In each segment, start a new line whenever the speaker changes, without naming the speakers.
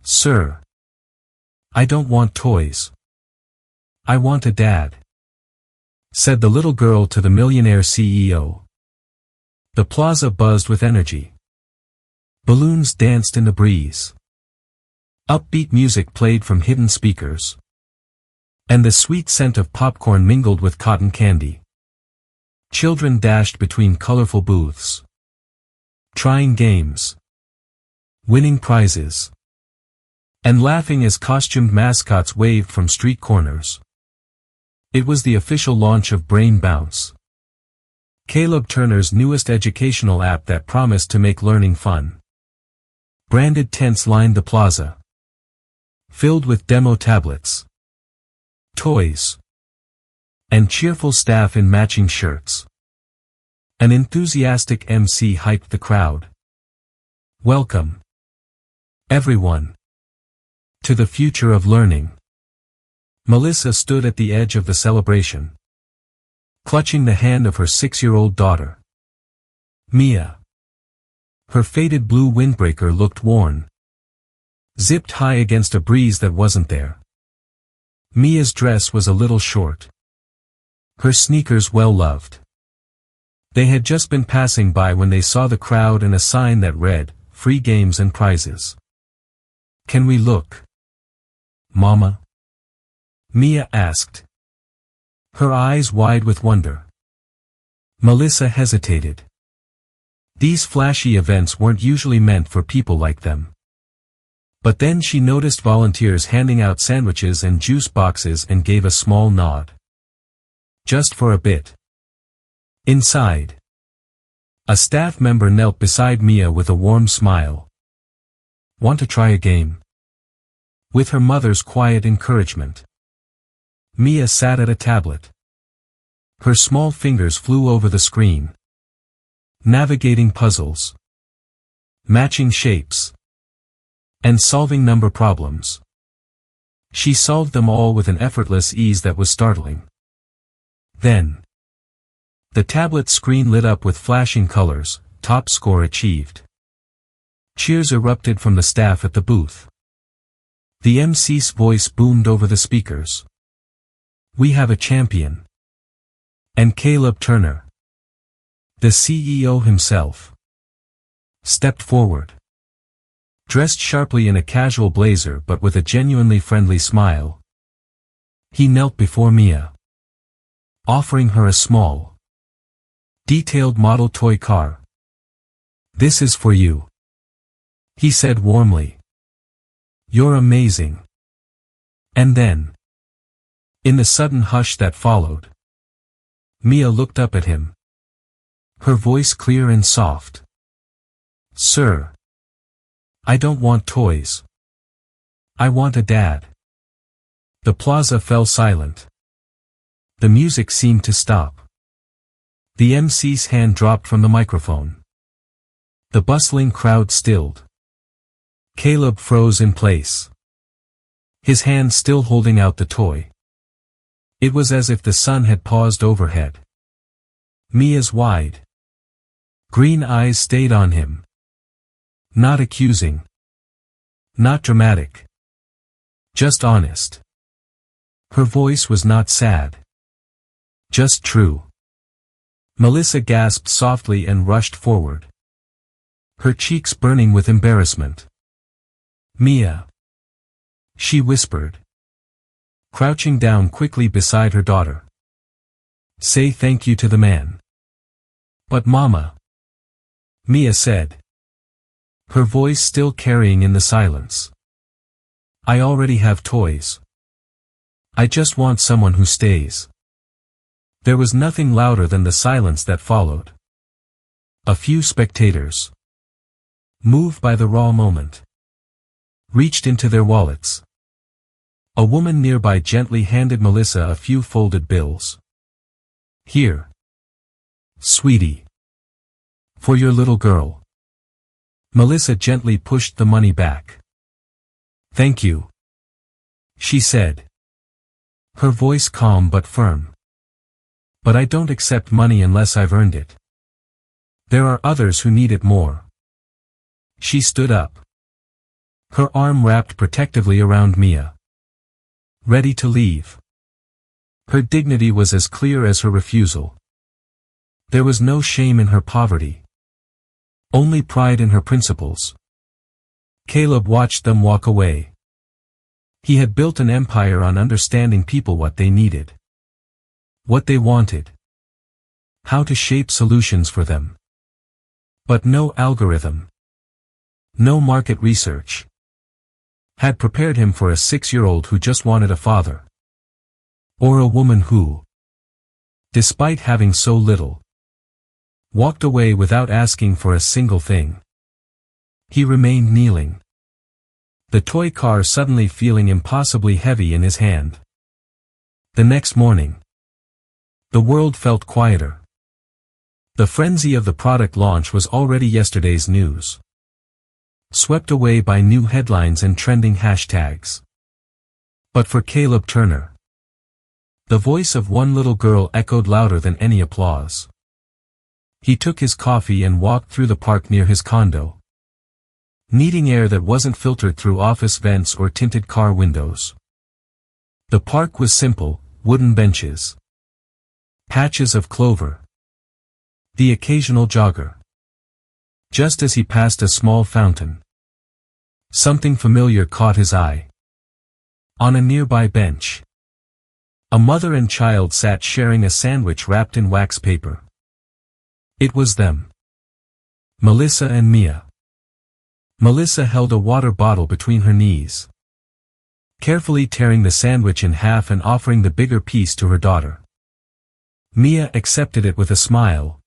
"Sir, I don't want toys. I want a dad," said the little girl to the millionaire CEO. The plaza buzzed with energy. Balloons danced in the breeze. Upbeat music played from hidden speakers. And the sweet scent of popcorn mingled with cotton candy. Children dashed between colorful booths, trying games, winning prizes, and laughing as costumed mascots waved from street corners. It was the official launch of Brain Bounce, Caleb Turner's newest educational app that promised to make learning fun. Branded tents lined the plaza, filled with demo tablets, toys, and cheerful staff in matching shirts. An enthusiastic MC hyped the crowd. "Welcome, everyone, to the future of learning." Melissa stood at the edge of the celebration, clutching the hand of her 6-year-old daughter, Mia. Her faded blue windbreaker looked worn, zipped high against a breeze that wasn't there. Mia's dress was a little short, her sneakers well-loved. They had just been passing by when they saw the crowd and a sign that read, "Free games and prizes." "Can we look, Mama?" Mia asked, her eyes wide with wonder. Melissa hesitated. These flashy events weren't usually meant for people like them. But then she noticed volunteers handing out sandwiches and juice boxes and gave a small nod. "Just for a bit." Inside, a staff member knelt beside Mia with a warm smile. "Want to try a game?" With her mother's quiet encouragement. Mia sat at a tablet. Her small fingers flew over the screen, navigating puzzles, matching shapes, and solving number problems. She solved them all with an effortless ease that was startling. Then, the tablet screen lit up with flashing colors. Top score achieved. Cheers erupted from the staff at the booth. The MC's voice boomed over the speakers. "We have a champion." And Caleb Turner, the CEO himself, stepped forward. Dressed sharply in a casual blazer but with a genuinely friendly smile. He knelt before Mia, offering her a small, detailed model toy car. "This is for you," he said warmly. "You're amazing." And then, in the sudden hush that followed, Mia looked up at him, her voice clear and soft. "Sir, I don't want toys. I want a dad." The plaza fell silent. The music seemed to stop. The MC's hand dropped from the microphone. The bustling crowd stilled. Caleb froze in place, his hand still holding out the toy. It was as if the sun had paused overhead. Mia's wide, green eyes stayed on him. Not accusing, not dramatic, just honest. Her voice was not sad, just true. Melissa gasped softly and rushed forward, her cheeks burning with embarrassment. "Mia," she whispered, crouching down quickly beside her daughter. "Say thank you to the man." "But Mama," Mia said, her voice still carrying in the silence. "I already have toys. I just want someone who stays." There was nothing louder than the silence that followed. A few spectators, moved by the raw moment, reached into their wallets. A woman nearby gently handed Melissa a few folded bills. "Here, sweetie. For your little girl." Melissa gently pushed the money back. "Thank you," she said, her voice calm but firm. "But I don't accept money unless I've earned it. There are others who need it more." She stood up, Her arm wrapped protectively around Mia. Ready to leave. Her dignity was as clear as her refusal. There was no shame in her poverty. Only pride in her principles. Caleb watched them walk away. He had built an empire on understanding people, what they needed, what they wanted, how to shape solutions for them. But no algorithm, no market research, had prepared him for a 6-year-old who just wanted a father. Or a woman who, despite having so little, walked away without asking for a single thing. He remained kneeling, the toy car suddenly feeling impossibly heavy in his hand. The next morning, the world felt quieter. The frenzy of the product launch was already yesterday's news, swept away by new headlines and trending hashtags. But for Caleb Turner, the voice of one little girl echoed louder than any applause. He took his coffee and walked through the park near his condo, needing air that wasn't filtered through office vents or tinted car windows. The park was simple: wooden benches, patches of clover, the occasional jogger. Just as he passed a small fountain, something familiar caught his eye. On a nearby bench, a mother and child sat sharing a sandwich wrapped in wax paper. It was them. Melissa and Mia. Melissa held a water bottle between her knees, carefully tearing the sandwich in half and offering the bigger piece to her daughter. Mia accepted it with a smile,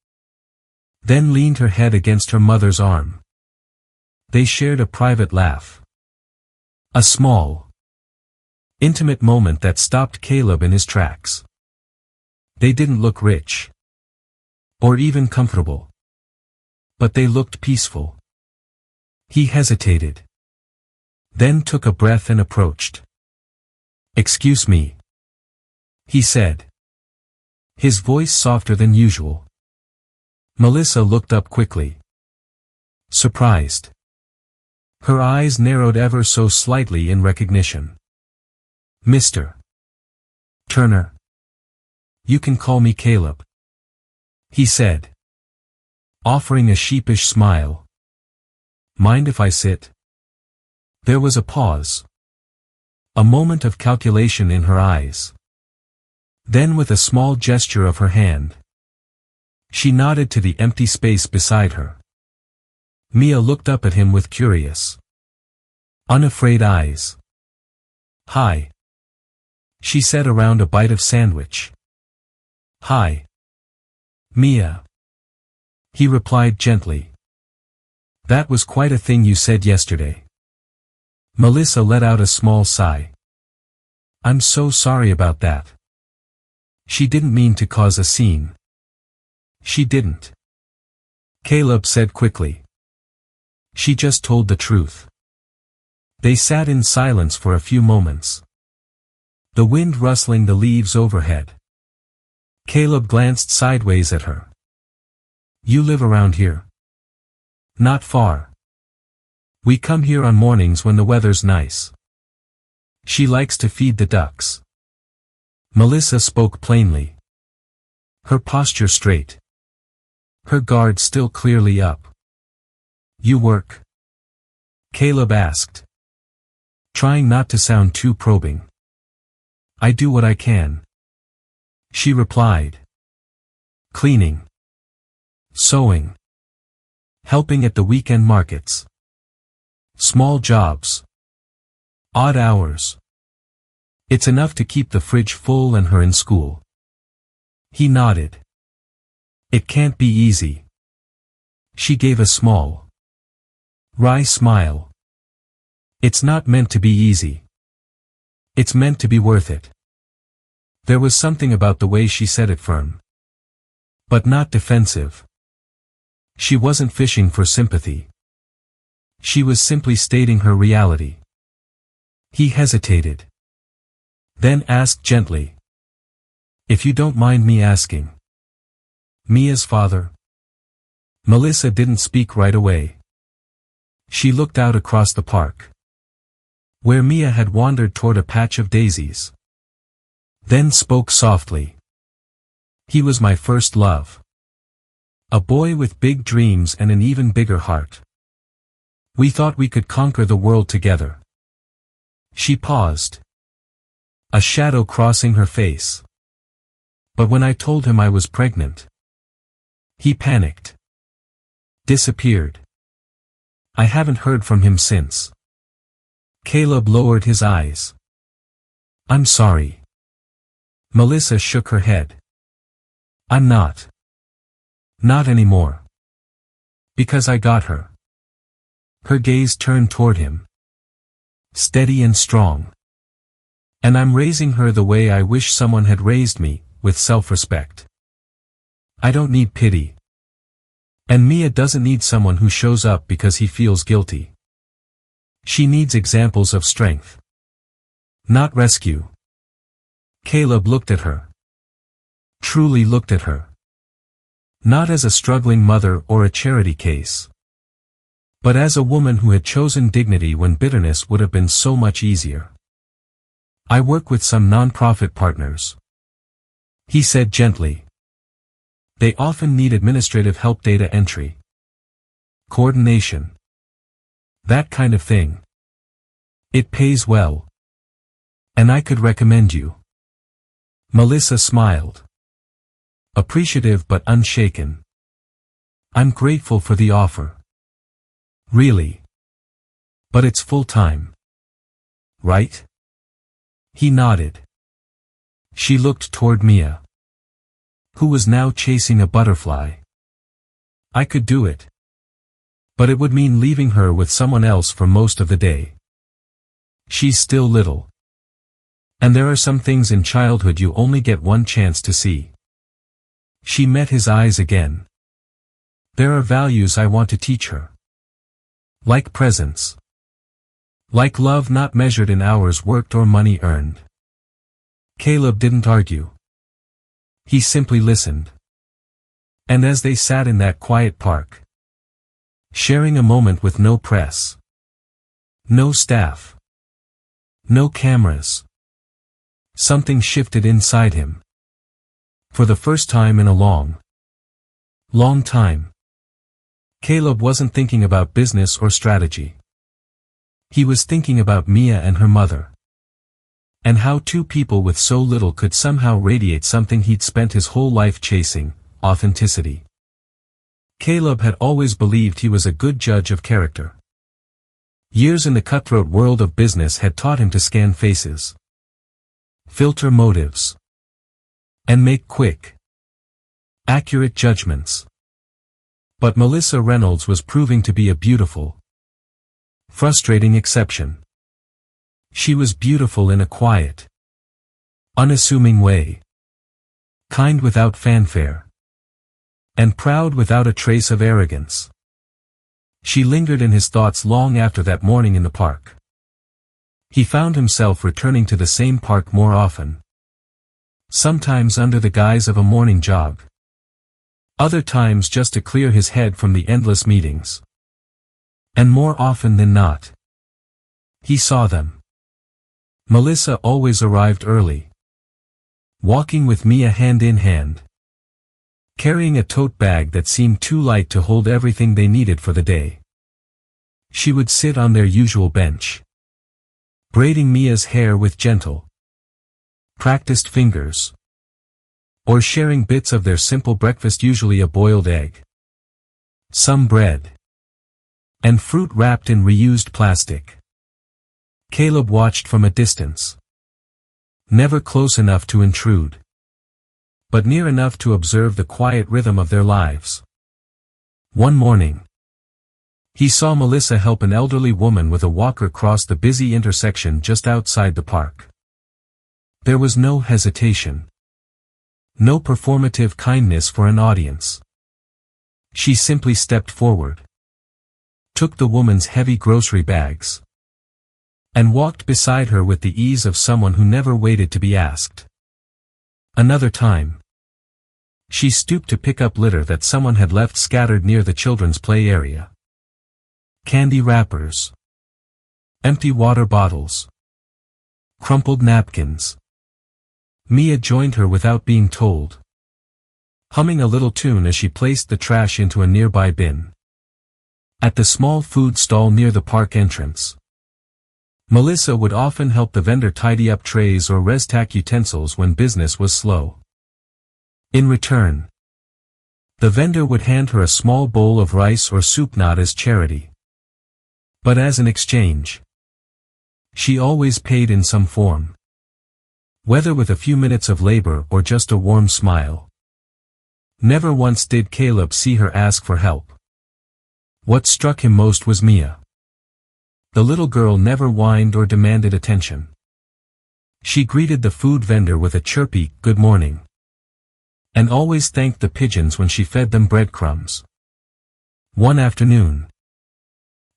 then leaned her head against her mother's arm. They shared a private laugh. A small, intimate moment that stopped Caleb in his tracks. They didn't look rich, or even comfortable, but they looked peaceful. He hesitated, then took a breath and approached. "Excuse me," he said, his voice softer than usual. Melissa looked up quickly, surprised. Her eyes narrowed ever so slightly in recognition. "Mr. Turner. You can call me Caleb," he said, offering a sheepish smile. "Mind if I sit?" There was a pause. A moment of calculation in her eyes. Then with a small gesture of her hand, she nodded to the empty space beside her. Mia looked up at him with curious, unafraid eyes. "Hi," she said around a bite of sandwich. "Hi, Mia," he replied gently. "That was quite a thing you said yesterday." Melissa let out a small sigh. "I'm so sorry about that. She didn't mean to cause a scene." "She didn't," Caleb said quickly. "She just told the truth." They sat in silence for a few moments, the wind rustling the leaves overhead. Caleb glanced sideways at her. "You live around here?" "Not far. We come here on mornings when the weather's nice. She likes to feed the ducks." Melissa spoke plainly, her posture straight, her guard still clearly up. "You work?" Caleb asked, trying not to sound too probing. "I do what I can," she replied. "Cleaning, sewing, helping at the weekend markets. Small jobs. Odd hours. It's enough to keep the fridge full and her in school." He nodded. "It can't be easy." She gave a small, wry smile. "It's not meant to be easy. It's meant to be worth it." There was something about the way she said it, firm, but not defensive. She wasn't fishing for sympathy. She was simply stating her reality. He hesitated, then asked gently, "If you don't mind me asking, Mia's father?" Melissa didn't speak right away. She looked out across the park. where Mia had wandered toward a patch of daisies. Then spoke softly. He was my first love. A boy with big dreams and an even bigger heart. We thought we could conquer the world together. She paused. A shadow crossing her face. But when I told him I was pregnant, he panicked. Disappeared. I haven't heard from him since. Caleb lowered his eyes. I'm sorry. Melissa shook her head. I'm not. Not anymore. Because I got her. Her gaze turned toward him. Steady and strong. And I'm raising her the way I wish someone had raised me, with self-respect. I don't need pity. And Mia doesn't need someone who shows up because he feels guilty. She needs examples of strength. Not rescue. Caleb looked at her. Truly looked at her. Not as a struggling mother or a charity case. But as a woman who had chosen dignity when bitterness would have been so much easier. I work with some non-profit partners. He said gently. They often need administrative help, data entry. Coordination. That kind of thing. It pays well. And I could recommend you. Melissa smiled. Appreciative but unshaken. I'm grateful for the offer. Really. But it's full-time. Right? He nodded. She looked toward Mia, who was now chasing a butterfly. I could do it. But it would mean leaving her with someone else for most of the day. She's still little. And there are some things in childhood you only get one chance to see. She met his eyes again. There are values I want to teach her. Like presence. Like love not measured in hours worked or money earned. Caleb didn't argue. He simply listened. And as they sat in that quiet park, sharing a moment with no press, no staff, no cameras, something shifted inside him. For the first time in a long time, Caleb wasn't thinking about business or strategy. He was thinking about Mia and her mother. And how two people with so little could somehow radiate something he'd spent his whole life chasing, authenticity. Caleb had always believed he was a good judge of character. Years in the cutthroat world of business had taught him to scan faces, filter motives, and make quick, accurate judgments. But Melissa Reynolds was proving to be a beautiful, frustrating exception. She was beautiful in a quiet, unassuming way. Kind without fanfare. And proud without a trace of arrogance. She lingered in his thoughts long after that morning in the park. He found himself returning to the same park more often. Sometimes under the guise of a morning jog. Other times just to clear his head from the endless meetings. And more often than not, he saw them. Melissa always arrived early. Walking with Mia hand in hand. Carrying a tote bag that seemed too light to hold everything they needed for the day. She would sit on their usual bench, braiding Mia's hair with gentle, practiced fingers. Or sharing bits of their simple breakfast, usually a boiled egg, some bread, and fruit wrapped in reused plastic. Caleb watched from a distance. Never close enough to intrude, but near enough to observe the quiet rhythm of their lives. One morning, he saw Melissa help an elderly woman with a walker cross the busy intersection just outside the park. There was no hesitation. No performative kindness for an audience. She simply stepped forward, took the woman's heavy grocery bags, and walked beside her with the ease of someone who never waited to be asked. Another time, she stooped to pick up litter that someone had left scattered near the children's play area. Candy wrappers, Empty water bottles. Crumpled napkins. Mia joined her without being told, humming a little tune as she placed the trash into a nearby bin. At the small food stall near the park entrance, Melissa would often help the vendor tidy up trays or restack utensils when business was slow. In return, the vendor would hand her a small bowl of rice or soup, not as charity, but as an exchange. She always paid in some form, whether with a few minutes of labor or just a warm smile. Never once did Caleb see her ask for help. What struck him most was Mia. The little girl never whined or demanded attention. She greeted the food vendor with a chirpy, "Good morning," and always thanked the pigeons when she fed them breadcrumbs. One afternoon,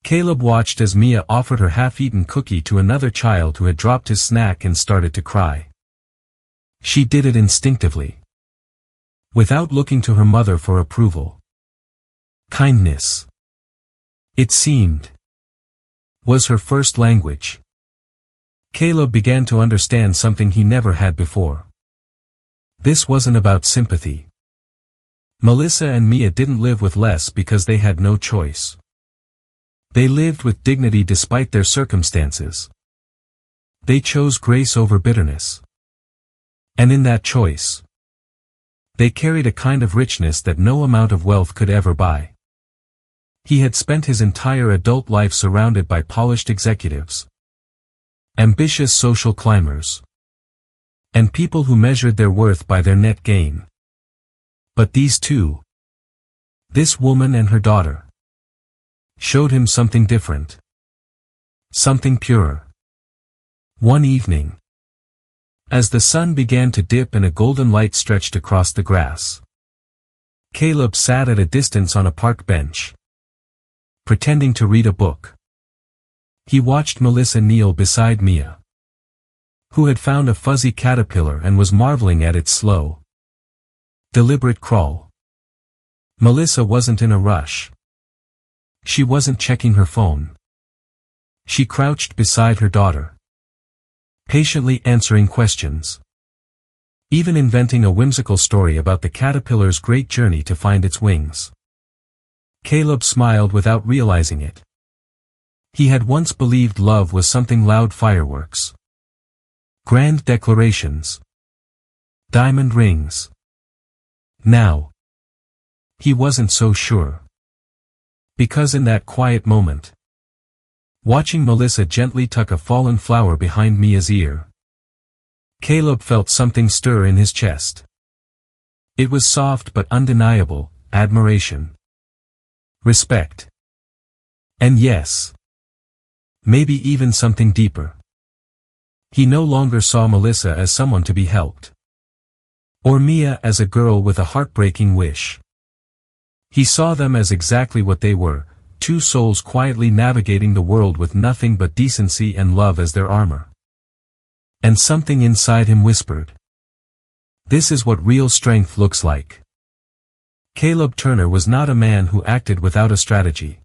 Caleb watched as Mia offered her half-eaten cookie to another child who had dropped his snack and started to cry. She did it instinctively, without looking to her mother for approval. Kindness, it seemed, was her first language. Caleb began to understand something he never had before. This wasn't about sympathy. Melissa and Mia didn't live with less because they had no choice. They lived with dignity despite their circumstances. They chose grace over bitterness. And in that choice, they carried a kind of richness that no amount of wealth could ever buy. He had spent his entire adult life surrounded by polished executives, ambitious social climbers, and people who measured their worth by their net gain. But these two, this woman and her daughter, showed him something different. Something purer. One evening, as the sun began to dip and a golden light stretched across the grass, Caleb sat at a distance on a park bench, pretending to read a book. He watched Melissa kneel beside Mia, who had found a fuzzy caterpillar and was marveling at its slow, deliberate crawl. Melissa wasn't in a rush. She wasn't checking her phone. She crouched beside her daughter, patiently answering questions, even inventing a whimsical story about the caterpillar's great journey to find its wings. Caleb smiled without realizing it. He had once believed love was something loud: fireworks, grand declarations, diamond rings. Now, he wasn't so sure. Because in that quiet moment, watching Melissa gently tuck a fallen flower behind Mia's ear, Caleb felt something stir in his chest. It was soft but undeniable: admiration, respect, and yes, maybe even something deeper. He no longer saw Melissa as someone to be helped, or Mia as a girl with a heartbreaking wish. He saw them as exactly what they were: two souls quietly navigating the world with nothing but decency and love as their armor. And something inside him whispered, "This is what real strength looks like." Caleb Turner was not a man who acted without a strategy.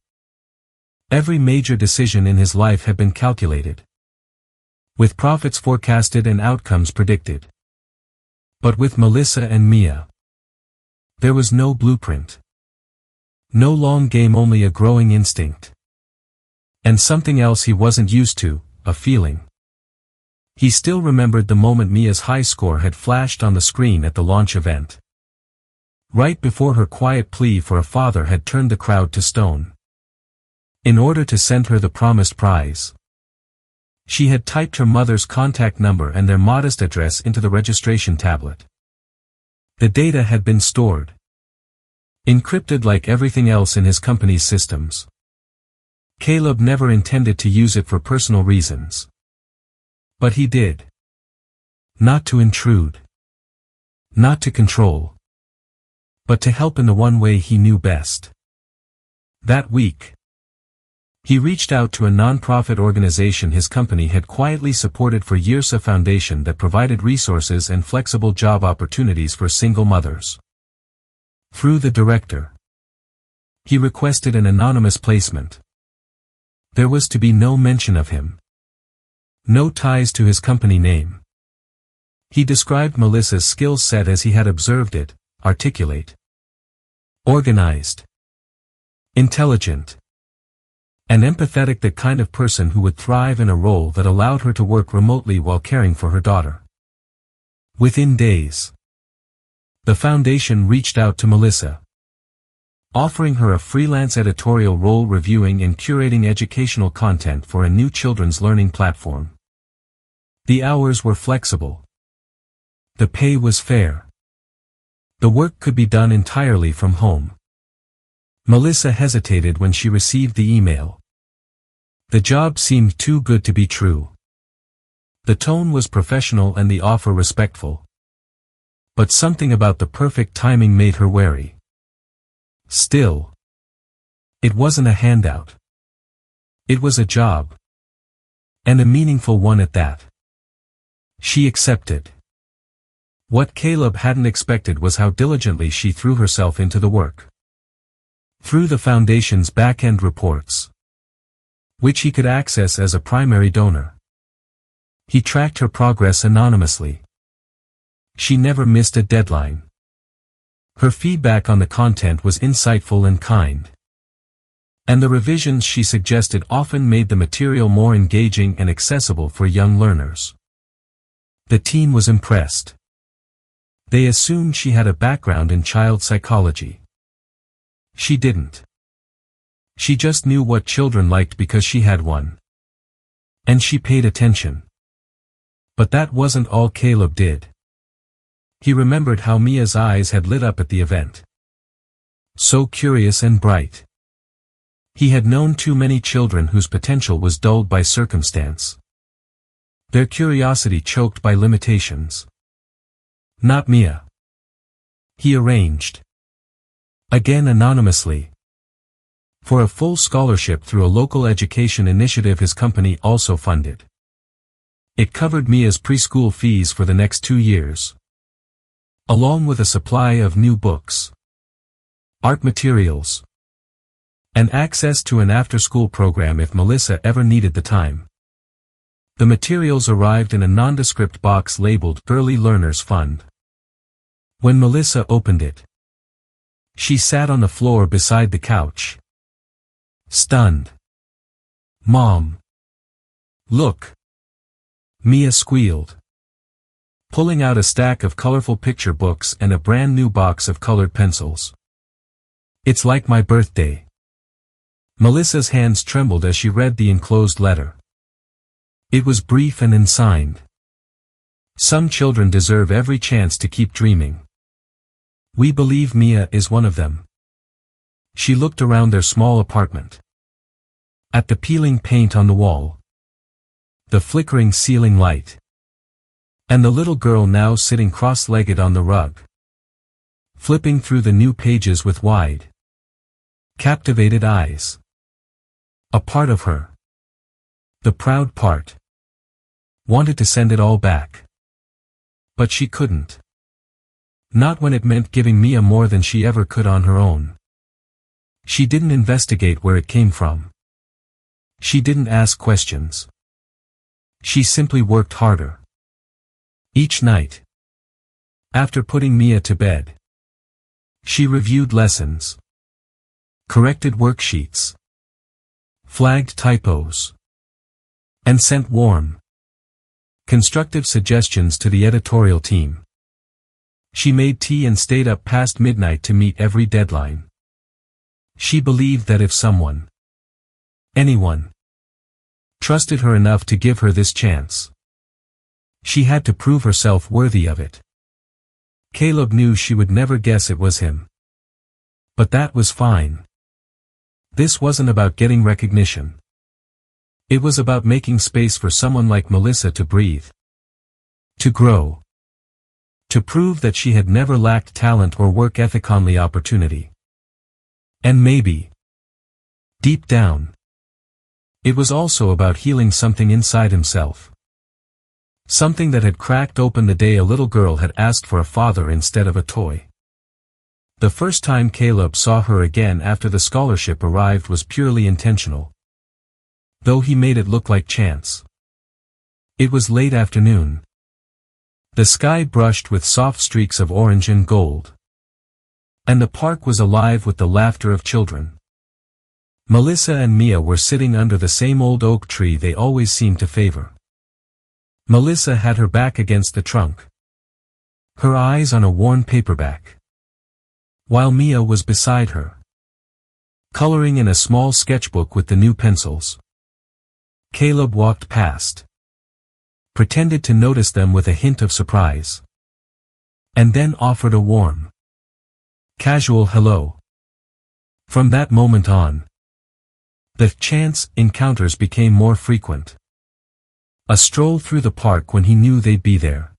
Every major decision in his life had been calculated, with profits forecasted and outcomes predicted. But with Melissa and Mia, there was no blueprint. No long game, only a growing instinct. And something else he wasn't used to: a feeling. He still remembered the moment Mia's high score had flashed on the screen at the launch event, right before her quiet plea for a father had turned the crowd to stone. In order to send her the promised prize, she had typed her mother's contact number and their modest address into the registration tablet. The data had been stored, encrypted like everything else in his company's systems. Caleb never intended to use it for personal reasons. But he did. Not to intrude. Not to control. But to help in the one way he knew best. That week, he reached out to a non-profit organization his company had quietly supported for years, a foundation that provided resources and flexible job opportunities for single mothers. Through the director, he requested an anonymous placement. There was to be no mention of him. No ties to his company name. He described Melissa's skill set as he had observed it: articulate, organized, intelligent, and empathetic, the kind of person who would thrive in a role that allowed her to work remotely while caring for her daughter. Within days, the foundation reached out to Melissa, offering her a freelance editorial role reviewing and curating educational content for a new children's learning platform. The hours were flexible. The pay was fair. The work could be done entirely from home. Melissa hesitated when she received the email. The job seemed too good to be true. The tone was professional and the offer respectful. But something about the perfect timing made her wary. Still, it wasn't a handout. It was a job. And a meaningful one at that. She accepted. What Caleb hadn't expected was how diligently she threw herself into the work. Through the foundation's back-end reports, which he could access as a primary donor, he tracked her progress anonymously. She never missed a deadline. Her feedback on the content was insightful and kind. And the revisions she suggested often made the material more engaging and accessible for young learners. The team was impressed. They assumed she had a background in child psychology. She didn't. She just knew what children liked because she had one. And she paid attention. But that wasn't all Caleb did. He remembered how Mia's eyes had lit up at the event. So curious and bright. He had known too many children whose potential was dulled by circumstance. Their curiosity choked by limitations. Not Mia. He arranged, again anonymously, for a full scholarship through a local education initiative his company also funded. It covered Mia's preschool fees for the next 2 years, along with a supply of new books, art materials, and access to an after-school program if Melissa ever needed the time. The materials arrived in a nondescript box labeled Early Learners Fund. When Melissa opened it, she sat on the floor beside the couch, stunned. "Mom! Look!" Mia squealed, pulling out a stack of colorful picture books and a brand new box of colored pencils. "It's like my birthday." Melissa's hands trembled as she read the enclosed letter. It was brief and unsigned. "Some children deserve every chance to keep dreaming. We believe Mia is one of them." She looked around their small apartment. At the peeling paint on the wall, the flickering ceiling light, and the little girl now sitting cross-legged on the rug, flipping through the new pages with wide, captivated eyes. A part of her, the proud part, wanted to send it all back. But she couldn't. Not when it meant giving Mia more than she ever could on her own. She didn't investigate where it came from. She didn't ask questions. She simply worked harder. Each night, after putting Mia to bed, she reviewed lessons, corrected worksheets, flagged typos, and sent warm, constructive suggestions to the editorial team. She made tea and stayed up past midnight to meet every deadline. She believed that if someone, anyone, trusted her enough to give her this chance, she had to prove herself worthy of it. Caleb knew she would never guess it was him. But that was fine. This wasn't about getting recognition. It was about making space for someone like Melissa to breathe, to grow, to prove that she had never lacked talent or work ethic on the opportunity. And maybe, deep down, it was also about healing something inside himself. Something that had cracked open the day a little girl had asked for a father instead of a toy. The first time Caleb saw her again after the scholarship arrived was purely intentional. though he made it look like chance. It was late afternoon. The sky brushed with soft streaks of orange and gold. And the park was alive with the laughter of children. Melissa and Mia were sitting under the same old oak tree they always seemed to favor. Melissa had her back against the trunk, her eyes on a worn paperback, while Mia was beside her, coloring in a small sketchbook with the new pencils. Caleb walked past, pretended to notice them with a hint of surprise, and then offered a warm, casual hello. From that moment on, the chance encounters became more frequent. A stroll through the park when he knew they'd be there.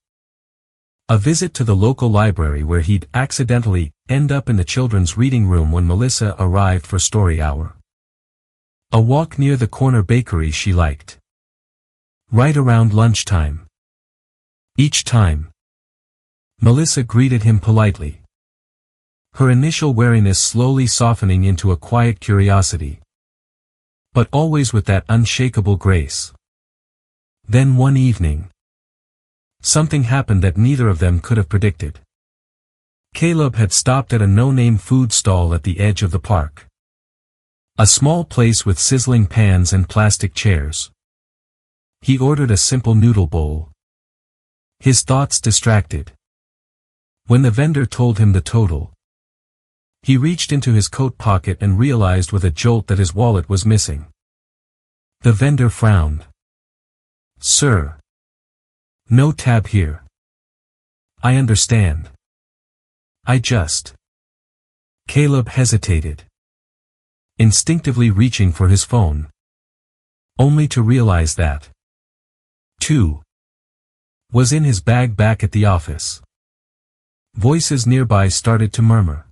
A visit to the local library where he'd accidentally end up in the children's reading room when Melissa arrived for story hour. A walk near the corner bakery she liked, right around lunchtime. Each time, Melissa greeted him politely, her initial wariness slowly softening into a quiet curiosity, but always with that unshakable grace. Then one evening, something happened that neither of them could have predicted. Caleb had stopped at a no-name food stall at the edge of the park. A small place with sizzling pans and plastic chairs. He ordered a simple noodle bowl, his thoughts distracted. When the vendor told him the total, he reached into his coat pocket and realized with a jolt that his wallet was missing. The vendor frowned. "Sir, no tab here." "I understand. I just..." Caleb hesitated, instinctively reaching for his phone, only to realize that, too, was in his bag back at the office. Voices nearby started to murmur.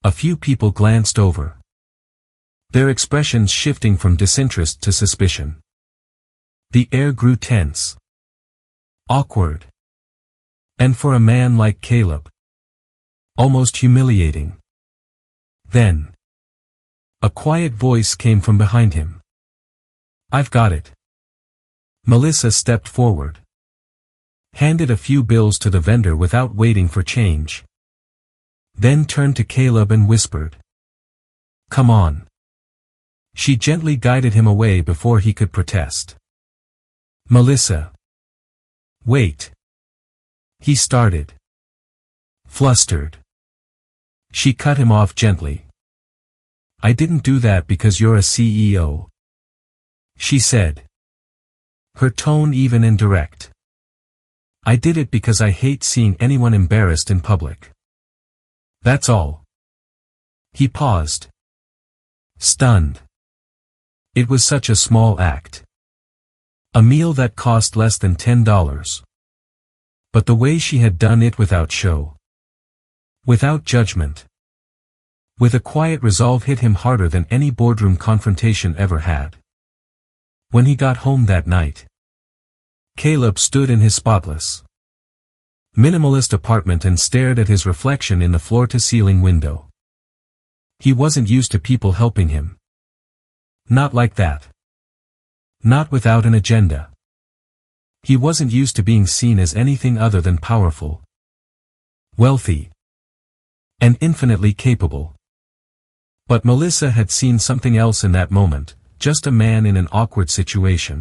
A few people glanced over, their expressions shifting from disinterest to suspicion. The air grew tense, awkward, and for a man like Caleb, almost humiliating. Then, a quiet voice came from behind him. "I've got it." Melissa stepped forward, handed a few bills to the vendor without waiting for change, then turned to Caleb and whispered, "Come on." She gently guided him away before he could protest. "Melissa." "Wait." He started, flustered. She cut him off gently. "I didn't do that because you're a CEO," she said, her tone even and direct. "I did it because I hate seeing anyone embarrassed in public. That's all." He paused, stunned. It was such a small act. A meal that cost less than $10. But the way she had done it without show, without judgment, with a quiet resolve hit him harder than any boardroom confrontation ever had. When he got home that night, Caleb stood in his spotless, minimalist apartment and stared at his reflection in the floor-to-ceiling window. He wasn't used to people helping him. Not like that. Not without an agenda. He wasn't used to being seen as anything other than powerful, wealthy, and infinitely capable. But Melissa had seen something else in that moment, just a man in an awkward situation.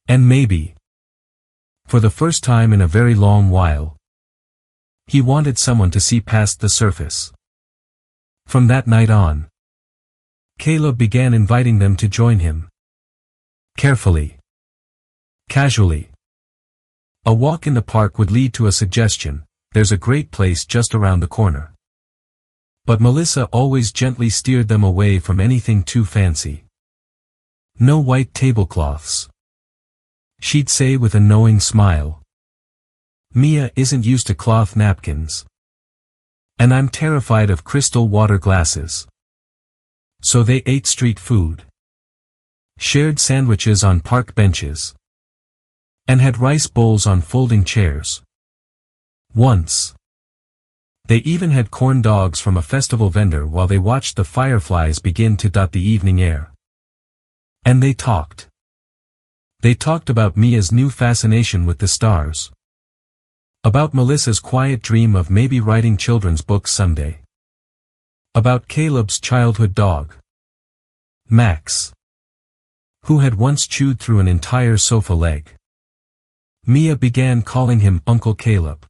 And maybe, for the first time in a very long while, he wanted someone to see past the surface. From that night on, Caleb began inviting them to join him. Carefully, casually. A walk in the park would lead to a suggestion, "There's a great place just around the corner." But Melissa always gently steered them away from anything too fancy. "No white tablecloths," she'd say with a knowing smile. "Mia isn't used to cloth napkins. And I'm terrified of crystal water glasses." So they ate street food, shared sandwiches on park benches, and had rice bowls on folding chairs. Once, they even had corn dogs from a festival vendor while they watched the fireflies begin to dot the evening air. And they talked. They talked about Mia's new fascination with the stars. About Melissa's quiet dream of maybe writing children's books someday. About Caleb's childhood dog, Max, who had once chewed through an entire sofa leg. Mia began calling him Uncle Caleb.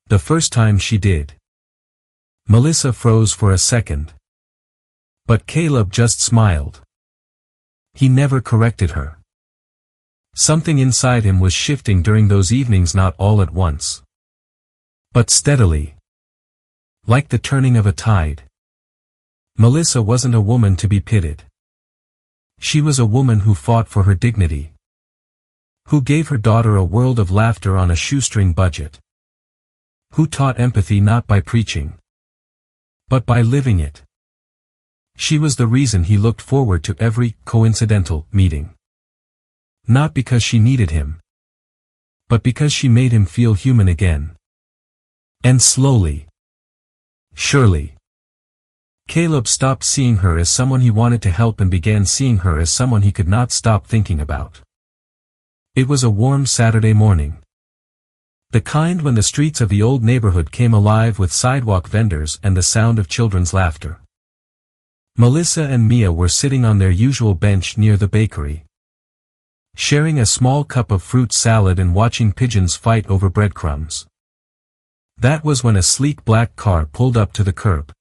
The first time she did, Melissa froze for a second. But Caleb just smiled. He never corrected her. Something inside him was shifting during those evenings, not all at once, but steadily. Like the turning of a tide. Melissa wasn't a woman to be pitied. She was a woman who fought for her dignity. Who gave her daughter a world of laughter on a shoestring budget. Who taught empathy not by preaching, but by living it. She was the reason he looked forward to every coincidental meeting. Not because she needed him, but because she made him feel human again. And slowly, surely, Caleb stopped seeing her as someone he wanted to help and began seeing her as someone he could not stop thinking about. It was a warm Saturday morning. The kind when the streets of the old neighborhood came alive with sidewalk vendors and the sound of children's laughter. Melissa and Mia were sitting on their usual bench near the bakery, sharing a small cup of fruit salad and watching pigeons fight over breadcrumbs. That was when a sleek black car pulled up to the curb.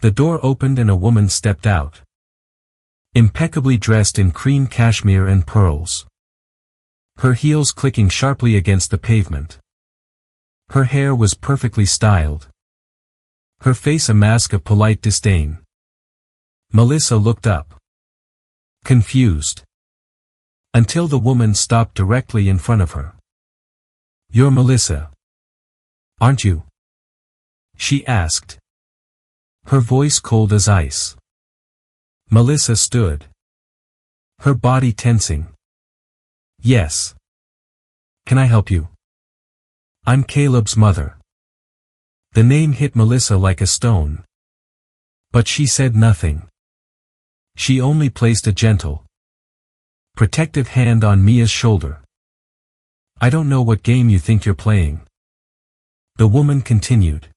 The door opened and a woman stepped out. Impeccably dressed in cream cashmere and pearls. Her heels clicking sharply against the pavement. Her hair was perfectly styled. Her face a mask of polite disdain. Melissa looked up, confused, until the woman stopped directly in front of her. "You're Melissa, aren't you?" she asked, her voice cold as ice. Melissa stood, her body tensing. "Yes. Can I help you? I'm Caleb's mother." The name hit Melissa like a stone. But she said nothing. She only placed a gentle, protective hand on Mia's shoulder. "I don't know what game you think you're playing," the woman continued,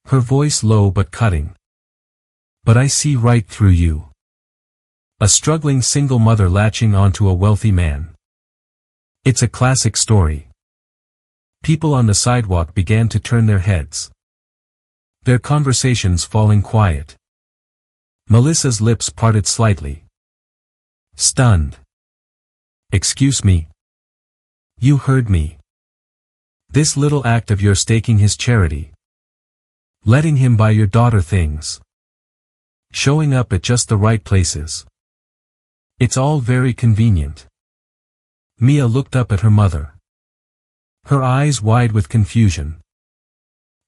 her voice low but cutting. "But I see right through you. A struggling single mother latching onto a wealthy man. It's a classic story." People on the sidewalk began to turn their heads, their conversations falling quiet. Melissa's lips parted slightly. Stunned. "Excuse me. You heard me. This little act of yours staking his charity. Letting him buy your daughter things. Showing up at just the right places. It's all very convenient." Mia looked up at her mother, her eyes wide with confusion.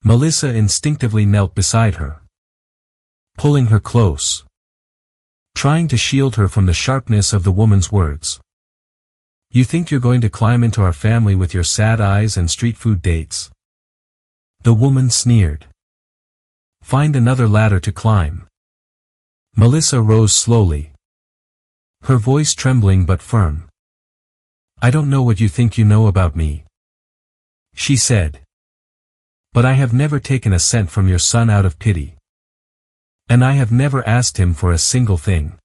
Melissa instinctively knelt beside her, pulling her close, trying to shield her from the sharpness of the woman's words. "You think you're going to climb into our family with your sad eyes and street food dates?" The woman sneered. "Find another ladder to climb." Melissa rose slowly, her voice trembling but firm. "I don't know what you think you know about me," she said. "But I have never taken a cent from your son out of pity. And I have never asked him for a single thing."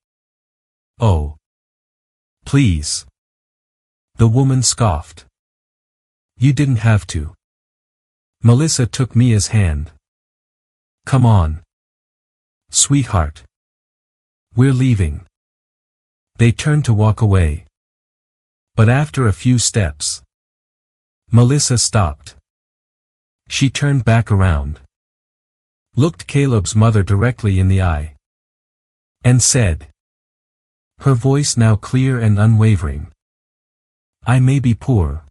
"Oh. Please." The woman scoffed. "You didn't have to." Melissa took Mia's hand. "Come on, sweetheart. We're leaving." They turned to walk away. But after a few steps, Melissa stopped. She turned back around, looked Caleb's mother directly in the eye, and said, her voice now clear and unwavering, "I may be poor,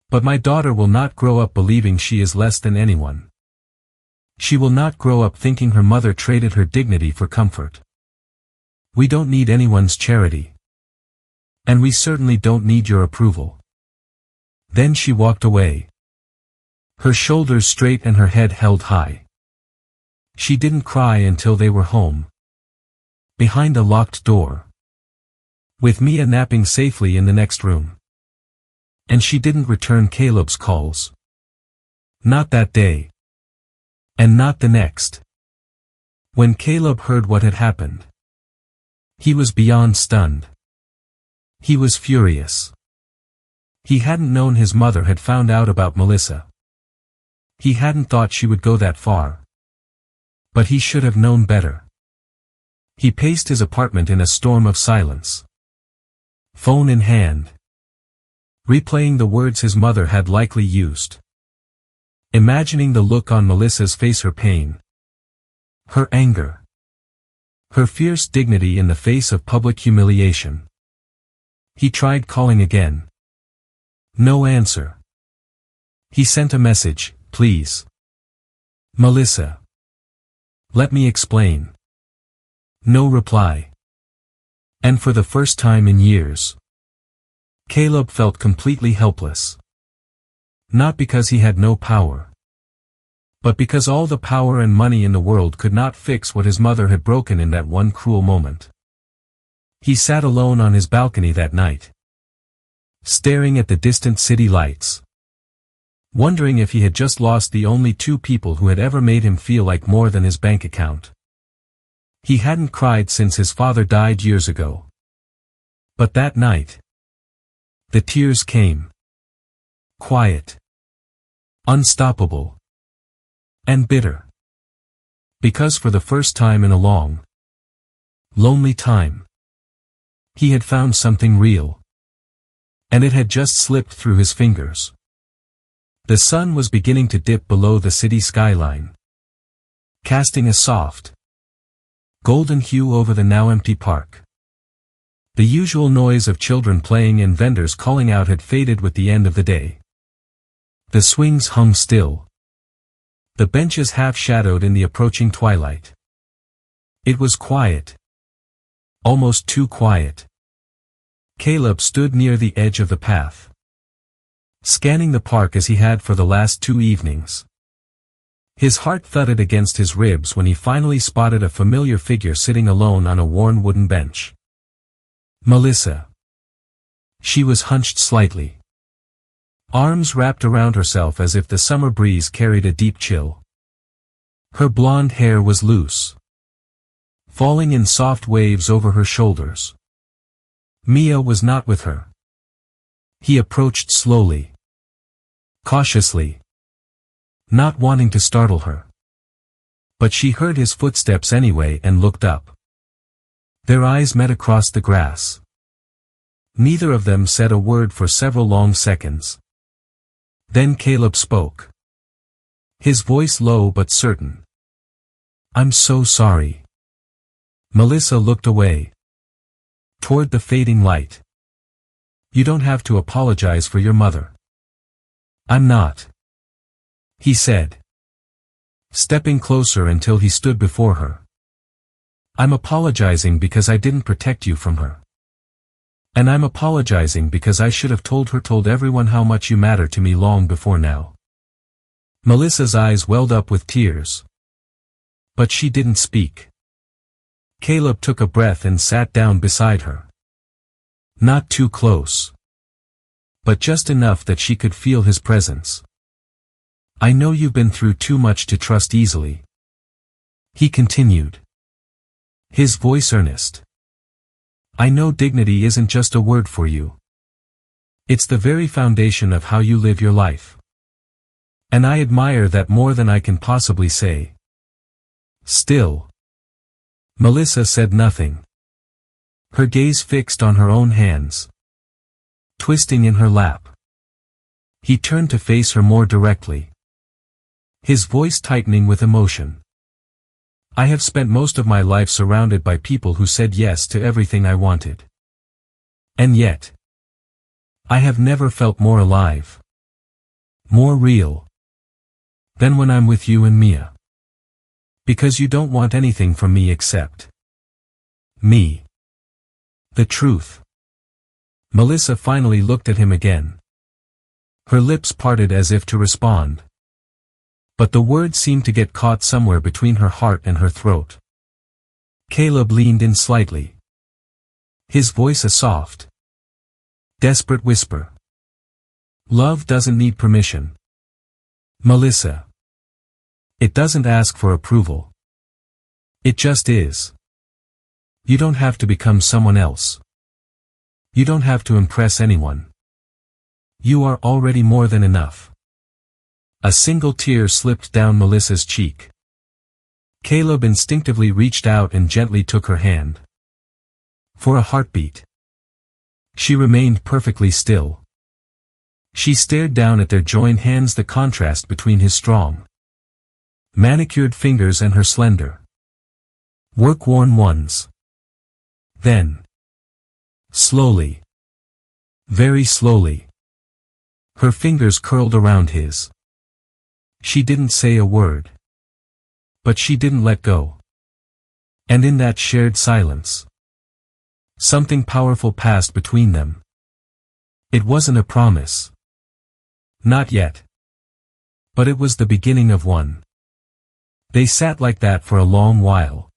but my daughter will not grow up believing she is less than anyone. She will not grow up thinking her mother traded her dignity for comfort. We don't need anyone's charity. And we certainly don't need your approval." Then she walked away, her shoulders straight and her head held high. She didn't cry until they were home. Behind a locked door. With Mia napping safely in the next room. And she didn't return Caleb's calls. Not that day. And not the next. When Caleb heard what had happened, he was beyond stunned. He was furious. He hadn't known his mother had found out about Melissa. He hadn't thought she would go that far. But he should have known better. He paced his apartment in a storm of silence. Phone in hand. Replaying the words his mother had likely used. Imagining the look on Melissa's face, her pain. Her anger. Her fierce dignity in the face of public humiliation. He tried calling again. No answer. He sent a message, please. Melissa. Let me explain. No reply. And for the first time in years, Caleb felt completely helpless. Not because he had no power, but because all the power and money in the world could not fix what his mother had broken in that one cruel moment. He sat alone on his balcony that night, staring at the distant city lights, wondering if he had just lost the only two people who had ever made him feel like more than his bank account. He hadn't cried since his father died years ago. But that night, the tears came. Quiet. Unstoppable. And bitter. Because for the first time in a long, lonely time, he had found something real. And it had just slipped through his fingers. The sun was beginning to dip below the city skyline, casting a soft, golden hue over the now empty park. The usual noise of children playing and vendors calling out had faded with the end of the day. The swings hung still. The benches half-shadowed in the approaching twilight. It was quiet. Almost too quiet. Caleb stood near the edge of the path, scanning the park as he had for the last 2 evenings. His heart thudded against his ribs when he finally spotted a familiar figure sitting alone on a worn wooden bench. Melissa. She was hunched slightly, arms wrapped around herself as if the summer breeze carried a deep chill. Her blonde hair was loose, falling in soft waves over her shoulders. Mia was not with her. He approached slowly, cautiously, not wanting to startle her. But she heard his footsteps anyway and looked up. Their eyes met across the grass. Neither of them said a word for several long seconds. Then Caleb spoke. His voice low but certain. I'm so sorry. Melissa looked away, toward the fading light. You don't have to apologize for your mother. I'm not, he said, stepping closer until he stood before her. I'm apologizing because I didn't protect you from her. And I'm apologizing because I should have told everyone how much you matter to me long before now. Melissa's eyes welled up with tears. But she didn't speak. Caleb took a breath and sat down beside her. Not too close, but just enough that she could feel his presence. I know you've been through too much to trust easily, he continued, his voice earnest. I know dignity isn't just a word for you. It's the very foundation of how you live your life. And I admire that more than I can possibly say. Still, Melissa said nothing. Her gaze fixed on her own hands, twisting in her lap. He turned to face her more directly, his voice tightening with emotion. I have spent most of my life surrounded by people who said yes to everything I wanted. And yet, I have never felt more alive, more real, than when I'm with you and Mia. Because you don't want anything from me except me. The truth. Melissa finally looked at him again. Her lips parted as if to respond. But the words seemed to get caught somewhere between her heart and her throat. Caleb leaned in slightly. His voice a soft, desperate whisper. Love doesn't need permission, Melissa. It doesn't ask for approval. It just is. You don't have to become someone else. You don't have to impress anyone. You are already more than enough. A single tear slipped down Melissa's cheek. Caleb instinctively reached out and gently took her hand. For a heartbeat. She remained perfectly still. She stared down at their joined hands, the contrast between his strong, manicured fingers and her slender, work-worn ones. Then, slowly, very slowly, her fingers curled around his. She didn't say a word. But she didn't let go. And in that shared silence, something powerful passed between them. It wasn't a promise. Not yet. But it was the beginning of one. They sat like that for a long while.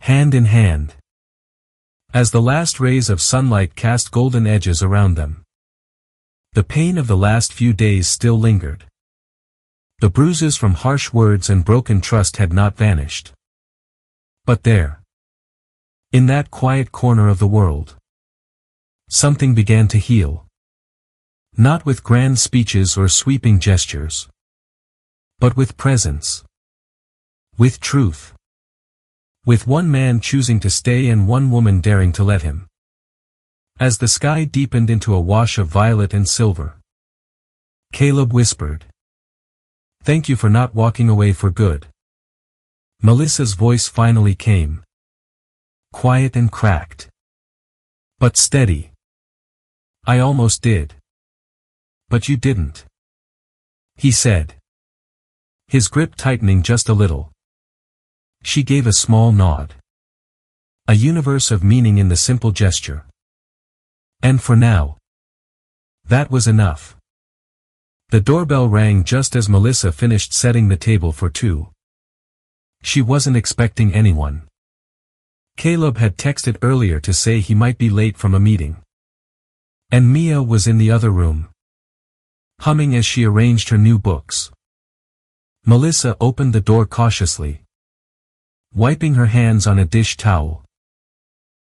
Hand in hand. As the last rays of sunlight cast golden edges around them. The pain of the last few days still lingered. The bruises from harsh words and broken trust had not vanished. But there, in that quiet corner of the world, something began to heal. Not with grand speeches or sweeping gestures, but with presence. With truth. With one man choosing to stay and one woman daring to let him. As the sky deepened into a wash of violet and silver, Caleb whispered, "Thank you for not walking away for good." Melissa's voice finally came. Quiet and cracked. But steady. "I almost did. But you didn't," he said. His grip tightening just a little. She gave a small nod. A universe of meaning in the simple gesture. And for now, that was enough. The doorbell rang just as Melissa finished setting the table for two. She wasn't expecting anyone. Caleb had texted earlier to say he might be late from a meeting. And Mia was in the other room, humming as she arranged her new books. Melissa opened the door cautiously, wiping her hands on a dish towel.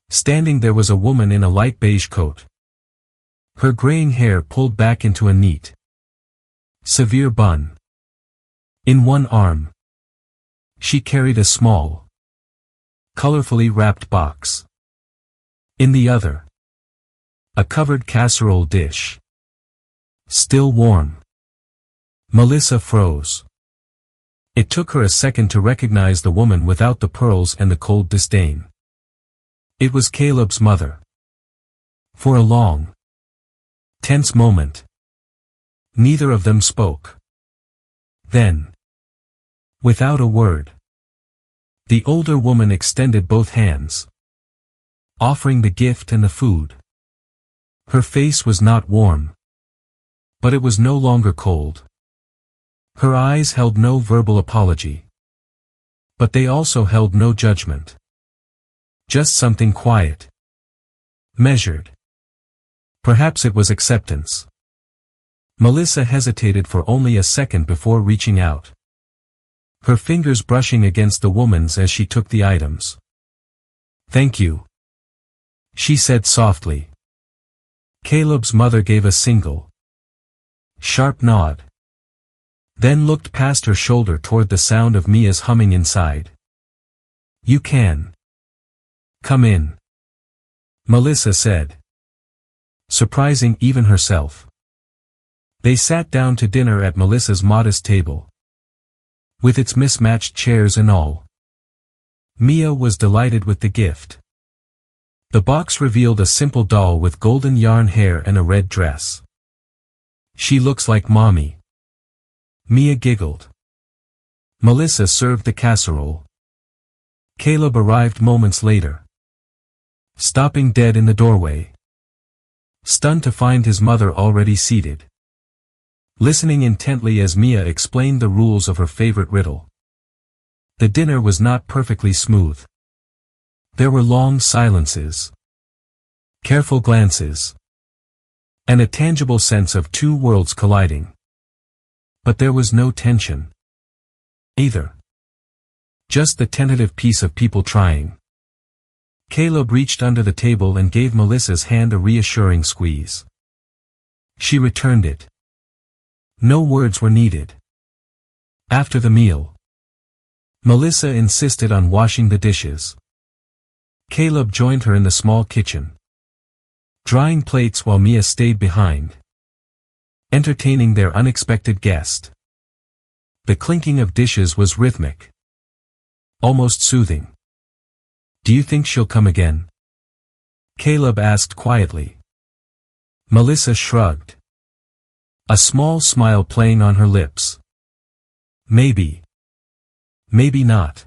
Standing there was a woman in a light beige coat. Her graying hair pulled back into a neat, severe bun. In one arm, she carried a small, colorfully wrapped box. In the other, a covered casserole dish. Still warm. Melissa froze. It took her a second to recognize the woman without the pearls and the cold disdain. It was Caleb's mother. For a long, tense moment, neither of them spoke. Then, without a word, the older woman extended both hands, offering the gift and the food. Her face was not warm, but it was no longer cold. Her eyes held no verbal apology, but they also held no judgment. Just something quiet, measured. Perhaps it was acceptance. Melissa hesitated for only a second before reaching out, her fingers brushing against the woman's as she took the items. "Thank you," she said softly. Caleb's mother gave a single, sharp nod, then looked past her shoulder toward the sound of Mia's humming inside. "You can come in," Melissa said, surprising even herself. They sat down to dinner at Melissa's modest table, with its mismatched chairs and all. Mia was delighted with the gift. The box revealed a simple doll with golden yarn hair and a red dress. "She looks like Mommy," Mia giggled. Melissa served the casserole. Caleb arrived moments later, stopping dead in the doorway, stunned to find his mother already seated, listening intently as Mia explained the rules of her favorite riddle. The dinner was not perfectly smooth. There were long silences, careful glances, and a tangible sense of two worlds colliding. But there was no tension either. Just the tentative peace of people trying. Caleb reached under the table and gave Melissa's hand a reassuring squeeze. She returned it. No words were needed. After the meal, Melissa insisted on washing the dishes. Caleb joined her in the small kitchen, drying plates while Mia stayed behind, entertaining their unexpected guest. The clinking of dishes was rhythmic, almost soothing. "Do you think she'll come again?" Caleb asked quietly. Melissa shrugged, a small smile playing on her lips. "Maybe. Maybe not.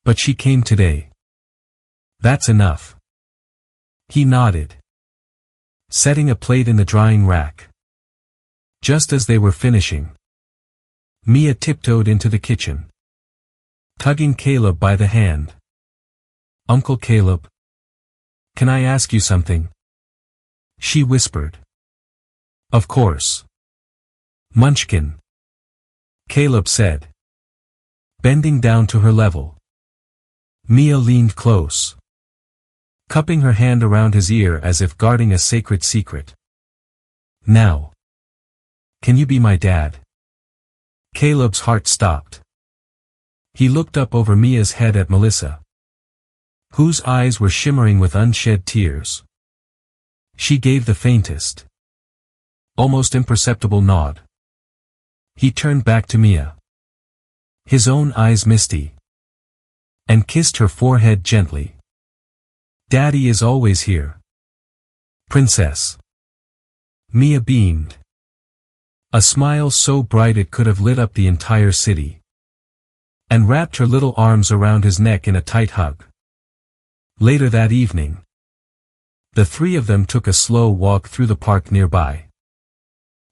But she came today. That's enough." He nodded, setting a plate in the drying rack. Just as they were finishing, Mia tiptoed into the kitchen, tugging Caleb by the hand. "Uncle Caleb, can I ask you something?" she whispered. "Of course. Munchkin," Caleb said, bending down to her level. Mia leaned close, cupping her hand around his ear as if guarding a sacred secret. "Now, can you be my dad?" Caleb's heart stopped. He looked up over Mia's head at Melissa, whose eyes were shimmering with unshed tears. She gave the faintest, almost imperceptible nod. He turned back to Mia, his own eyes misty, and kissed her forehead gently. "Daddy is always here, Princess." Mia beamed, a smile so bright it could have lit up the entire city, and wrapped her little arms around his neck in a tight hug. Later that evening, the three of them took a slow walk through the park nearby.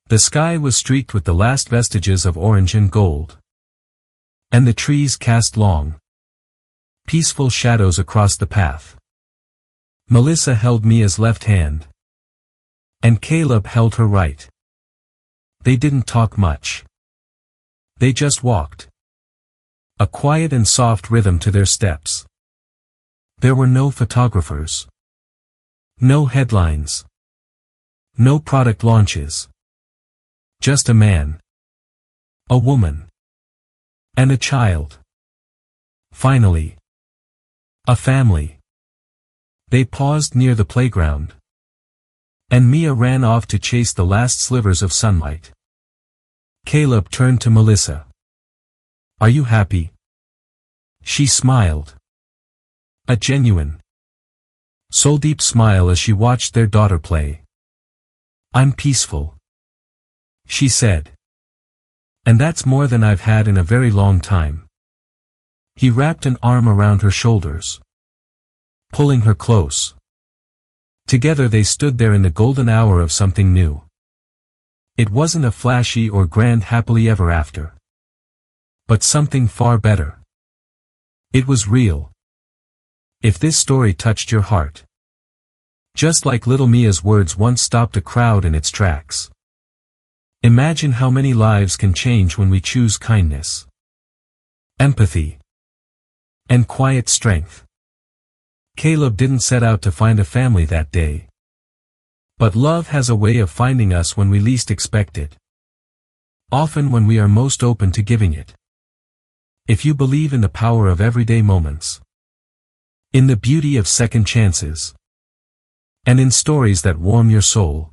The sky was streaked with the last vestiges of orange and gold, and the trees cast long, peaceful shadows across the path. Melissa held Mia's left hand, and Caleb held her right. They didn't talk much. They just walked, a quiet and soft rhythm to their steps. There were no photographers, no headlines, no product launches. Just a man, a woman, and a child. Finally, a family. They paused near the playground, and Mia ran off to chase the last slivers of sunlight. Caleb turned to Melissa. "Are you happy?" She smiled, a genuine, soul-deep smile as she watched their daughter play. "I'm peaceful," she said. "And that's more than I've had in a very long time." He wrapped an arm around her shoulders, pulling her close. Together they stood there in the golden hour of something new. It wasn't a flashy or grand happily ever after, but something far better. It was real. If this story touched your heart, just like little Mia's words once stopped a crowd in its tracks, imagine how many lives can change when we choose kindness, empathy, and quiet strength. Caleb didn't set out to find a family that day, but love has a way of finding us when we least expect it, often when we are most open to giving it. If you believe in the power of everyday moments, in the beauty of second chances, and in stories that warm your soul,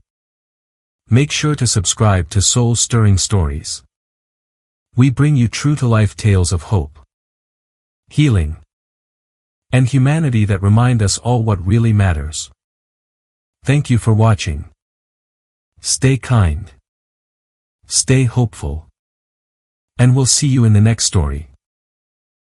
make sure to subscribe to Soul-Stirring Stories. We bring you true-to-life tales of hope, healing, and humanity that remind us all what really matters. Thank you for watching. Stay kind, stay hopeful, and we'll see you in the next story.